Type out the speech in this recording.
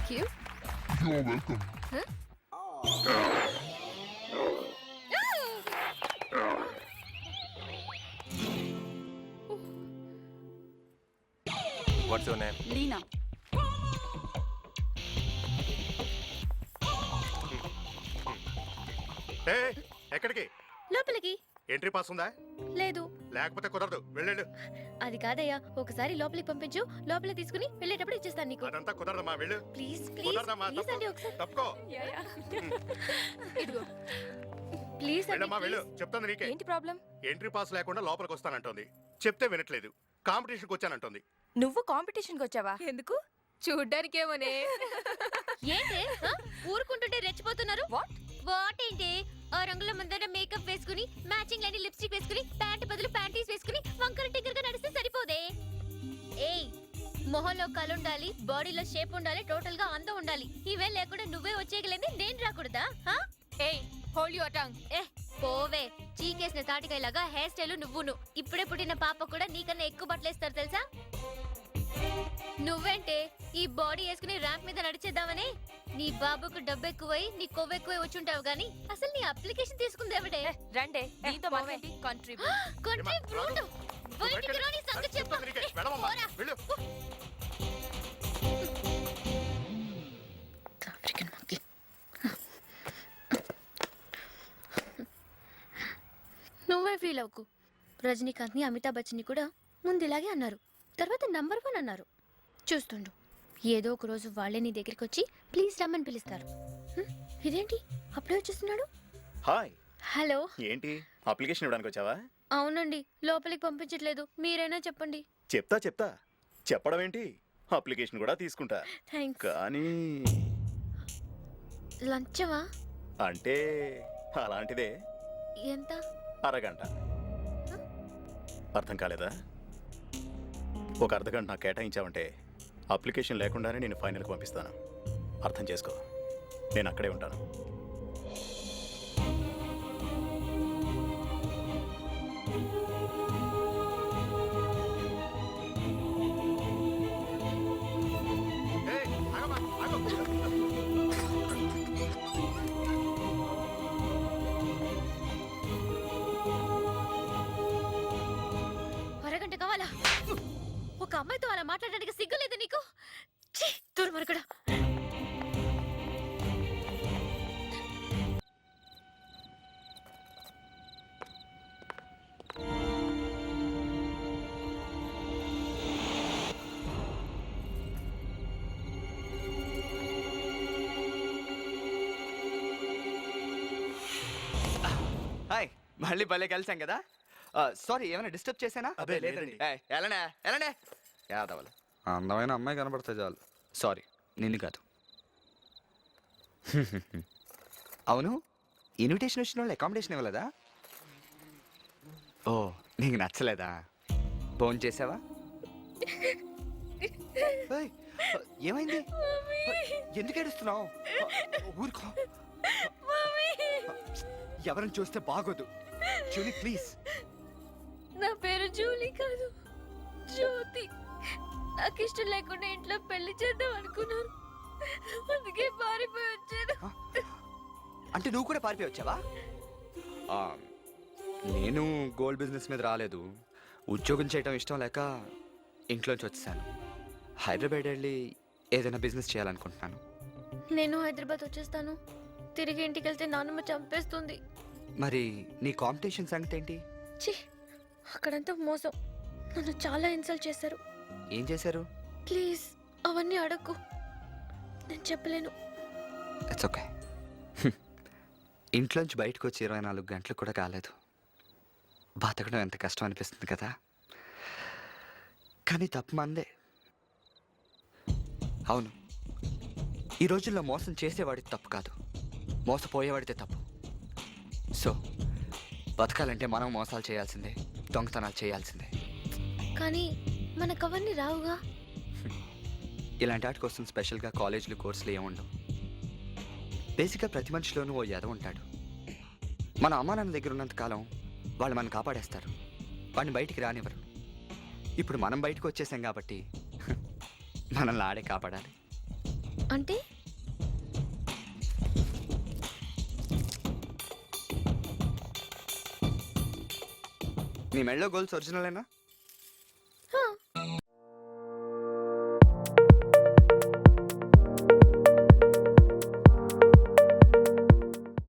Thank you. You're welcome. Huh? What's your name? Lena. Hey, ఎక్కడికి? లోపలికి. Entry pass ఉందా? లేదు. లేకపోతే కుదరదు, వెళ్ళు. అది కాదయ్యా, ఒకసారి లోపలికి పంపించు, లోపలికి తీసుకుని వెళ్ళేటప్పుడు ఇచ్చేస్తాను నీకు. అదంతా కుదరదమ్మా, వెళ్ళు. ప్లీజ్ కుదరదమ్మా, ప్లీజ్ అండి ఒకసారి. తప్పుకో. ఇదిగో. ప్లీజ్ వెళ్ళమ్మా, అండి వెళ్ళు. చెప్తాను నీకే. ఏంటి ప్రాబ్లం? ఎంట్రీ పాస్ లేకుండా లోపలికి వస్తానంటోంది. చెప్తే వినట్లేదు. కాంపిటీషన్కి వచ్చానంటోంది. నువ్వు కాంపిటీషన్కి వచ్చావా? ఎందుకు? చూడ్డానికేమోనే. ఏంటి ఊరుకుంటుంటే రెచ్చిపోతున్నారు? వాట్ ఏంటి? ఆ రంగుల ముందర మేకప్ వేసుకుని మ్యాచింగ్ లేని లిప్స్టిక్ వేసుకుని ప్యాంట్ బదులు ప్యాంటీస్ వేసుకుని వంకర టింకర్ గా నడిస్తే సరిపోదే. ఏయ్, మొహంలో కళ్ళు ఉండాలి, బాడీలో షేప్ ఉండాలి, టోటల్ గా అందం ఉండాలి. ఇవే లేకుండా నువ్వే వచ్చేయగలేంది నేను రాకూడదా? ఏయ్, హోల్డ్ యువర్ టంగ్. పోవే, చీకేసిన తాటికాయలాగా హెయిర్ స్టైల్ నువ్వును. ఇప్పుడే పుట్టిన పాప కూడా నీకన్నా ఎక్కువ బట్టలేస్తారు తెలుసా? నువ్వేంటే ఈ బాడీ వేసుకుని ర్యాంప్ మీద నడిచేద్దామని? నీ బాబుకు డబ్బు ఎక్కువై నీ కొవ్వు ఎక్కువై వచ్చుంటావు గానీ అసలు నీ అప్లికేషన్ తీసుకుంది ఎవడే? రండే, నీతో మాట్లాడి కంట్రీ బ్రూట్. బయటికి రా, నీ సంగతి చెప్పు. చెప్తాను నీకే. వెళ్ళమ్మా, వెళ్ళు. African monkey. నువ్వే ఫీల్ అవ్వకు. రజనీకాంత్ ని అమితాబ్ బచ్చన్ ని కూడా ముందు ఇలాగే అన్నారు, తర్వాత నంబర్ 1 అన్నారు. చూస్తుండు, ఏదో ఒక రోజు వాళ్ళే నీ దగ్గరికి వచ్చి ప్లీజ్ రమ్మని పిలుస్తారు. ఇదేంటి అప్పుడే వచ్చేస్తున్నాడు? హాయ్. హలో. ఏంటి అప్లికేషన్ ఇవ్వడానికి వచ్చావా? అవునండి, లోపలికి పంపించట్లేదు, మీరైనా చెప్పండి. చెప్తా చెప్పడం ఏంటి, అప్లికేషన్ కూడా తీసుకుంటా. థ్యాంక్స్. కానీ లంచమా? అంటే అలాంటిదే. ఎంత? అరగంట. అర్థం కాలేదా? ఒక అర్ధగంట నాకు కేటాయించావంటే అప్లికేషన్ లేకుండానే నేను ఫైనల్కి పంపిస్తాను. అర్థం చేసుకో, నేను అక్కడే ఉంటాను. ఏయ్, ఆగమ్మా, ఆగు. అరగంట కావాలా? ఒక అమ్మాయితో అలా మాట్లాడడానికి సిగ్గులేదు నీకు? దుర్మార్గుడా. హాయ్, మళ్ళీ భలే కలిసాం కదా. సారీ, ఏమైనా డిస్టర్బ్ చేశానా? అదే లేదండి. ఎలానే యాదవలు. అందమైన అమ్మాయి కనపడితే చాలు. సారీ, నిన్ను కాదు. అవును, ఇన్విటేషన్ వచ్చిన వాళ్ళు అకామిడేషన్ ఇవ్వలేదా? ఓ, నీకు నచ్చలేదా? ఫోన్ చేసావా? ఏయ్, ఏమైంది? ఎందుకు ఏడుస్తున్నావు? ఊరుకో, ఎవరిని చూస్తే బాగోదు. Julie please. నా పేరు జూలీ కాదు, జ్యోతి. నాకు ఇష్టం లేకుండా ఇంట్లో పెళ్లి చేద్దాం అనుకున్నాను, అందుకే పారిపోయి వచ్చాను. అంటే నువ్వు కూడా పారిపోయి వచ్చావా? నేను గోల్డ్ బిజినెస్ మీద రాలేదు, ఉద్యోగం చేయడం ఇష్టం లేక ఇంట్లోంచి వచ్చేసాను. హైదరాబాద్ వెళ్ళి ఏదైనా బిజినెస్ చేయాలనుకుంటున్నాను. నేను హైదరాబాద్ వచ్చేస్తాను. తిరిగి ఇంటికి వెళ్తే నాన్నమ్మ చంపేస్తుంది. మరి నీ కాంపిటీషన్ సంగతి ఏంటి? ఛీ, అక్కడంతా మోసం. నన్ను చాలా ఇన్సల్ట్ చేశారు. ఏం చేశారు? ప్లీజ్ అవన్నీ అడక్కు, నేను చెప్పలేను. It's okay. ఇంట్లోంచి బయటకు వచ్చి 24 గంటలు కూడా కాలేదు. బతకడం ఎంత కష్టం అనిపిస్తుంది కదా. కానీ తప్పు మందే. అవును, ఈ రోజుల్లో మోసం చేసేవాడిది తప్పు కాదు, మోసపోయేవాడితే తప్పు. సో బతకాలంటే మనం మోసాలు చేయాల్సిందే, దొంగతనాలు చేయాల్సిందే. కానీ మనకు అవన్నీ రావుగా. ఇలాంటి వాటి కోసం స్పెషల్గా కాలేజీలు కోర్సులు ఏముండవు. బేసిక్గా ప్రతి మనిషిలోనూ ఓ ఎద ఉంటాడు. మన అమ్మా నాన్న దగ్గర ఉన్నంత కాలం వాళ్ళు మనం కాపాడేస్తారు, వాడిని బయటికి రానివ్వరు. ఇప్పుడు మనం బయటకు వచ్చేసాం కాబట్టి మనల్ని ఆడే కాపాడాలి. అంటే నీ మెడలో గోల్స్ ఒరిజినలేనా